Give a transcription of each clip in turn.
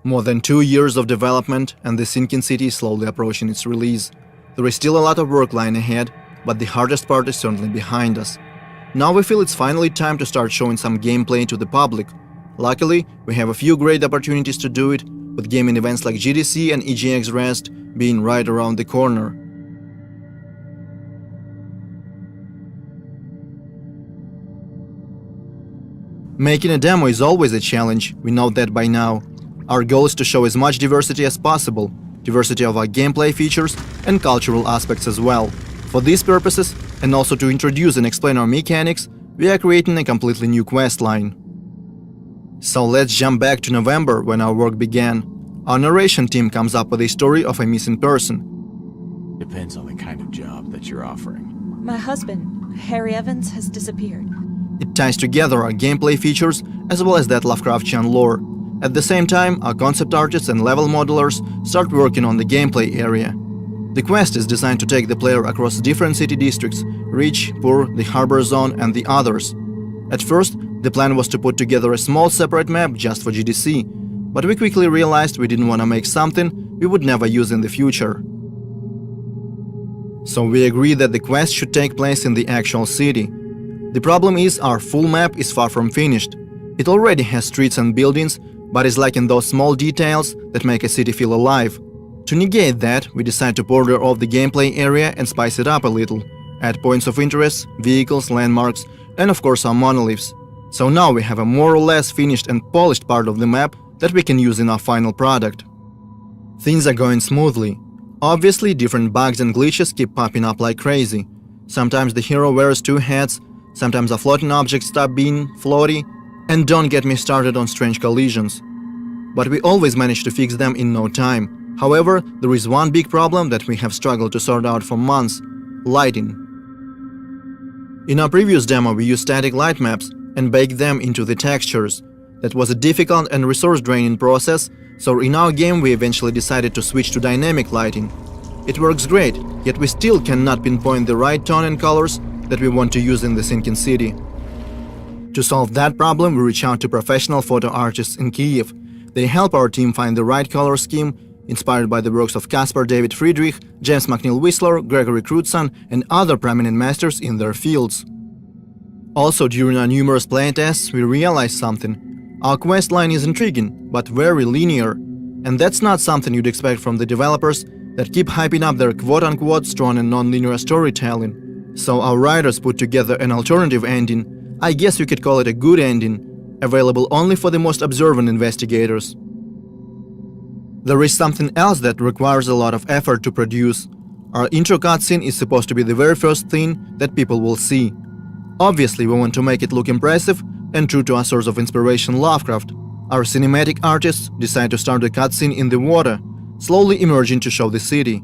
More than 2 years of development and the Sinking City is slowly approaching its release. There is still a lot of work lying ahead, but the hardest part is certainly behind us. Now we feel it's finally time to start showing some gameplay to the public. Luckily, we have a few great opportunities to do it, with gaming events like GDC and EGX Rest being right around the corner. Making a demo is always a challenge, we know that by now. Our goal is to show as much diversity as possible, diversity of our gameplay features and cultural aspects as well. For these purposes, and also to introduce and explain our mechanics, we are creating a completely new quest line. So let's jump back to November when our work began. Our narration team comes up with a story of a missing person. Depends on the kind of job that you're offering. My husband, Harry Evans, has disappeared. It ties together our gameplay features as well as that Lovecraftian lore. At the same time, our concept artists and level modelers start working on the gameplay area. The quest is designed to take the player across different city districts: Rich, Poor, the Harbor Zone and the others. At first, the plan was to put together a small separate map just for GDC, but we quickly realized we didn't want to make something we would never use in the future. So we agreed that the quest should take place in the actual city. The problem is our full map is far from finished. It already has streets and buildings, but is lacking those small details that make a city feel alive. To negate that, we decide to border off the gameplay area and spice it up a little, add points of interest, vehicles, landmarks, and of course our monoliths. So now we have a more or less finished and polished part of the map that we can use in our final product. Things are going smoothly. Obviously, different bugs and glitches keep popping up like crazy. Sometimes the hero wears two hats, sometimes a floating object stop being floaty, and don't get me started on strange collisions. But we always manage to fix them in no time. However, there is one big problem that we have struggled to sort out for months: lighting. In our previous demo we used static light maps and baked them into the textures. That was a difficult and resource-draining process, so in our game we eventually decided to switch to dynamic lighting. It works great, yet we still cannot pinpoint the right tone and colors that we want to use in the Sinking City. To solve that problem, we reach out to professional photo artists in Kyiv. They help our team find the right color scheme, inspired by the works of Caspar David Friedrich, James McNeill Whistler, Gregory Crutzen, and other prominent masters in their fields. Also, during our numerous playtests, we realized something. Our quest line is intriguing, but very linear. And that's not something you'd expect from the developers that keep hyping up their quote-unquote strong and non-linear storytelling. So our writers put together an alternative ending. I guess you could call it a good ending, available only for the most observant investigators. There is something else that requires a lot of effort to produce. Our intro cutscene is supposed to be the very first thing that people will see. Obviously, we want to make it look impressive and true to our source of inspiration, Lovecraft. Our cinematic artists decide to start the cutscene in the water, slowly emerging to show the city.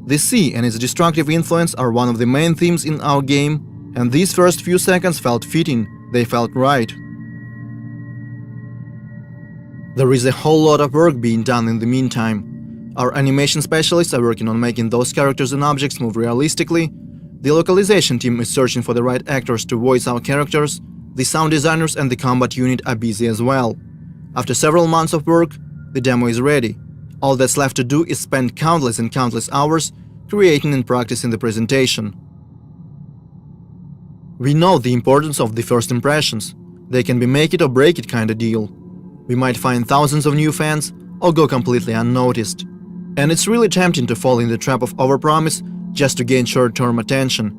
The sea and its destructive influence are one of the main themes in our game, and these first few seconds felt fitting, they felt right. There is a whole lot of work being done in the meantime. Our animation specialists are working on making those characters and objects move realistically, the localization team is searching for the right actors to voice our characters, the sound designers and the combat unit are busy as well. After several months of work, the demo is ready. All that's left to do is spend countless and countless hours creating and practicing the presentation. We know the importance of the first impressions. They can be make it or break it kind of deal. We might find thousands of new fans or go completely unnoticed. And it's really tempting to fall in the trap of overpromise just to gain short-term attention.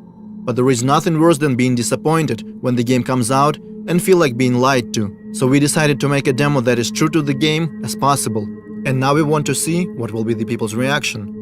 But there is nothing worse than being disappointed when the game comes out and feel like being lied to. So we decided to make a demo that is true to the game as possible. And now we want to see what will be the people's reaction.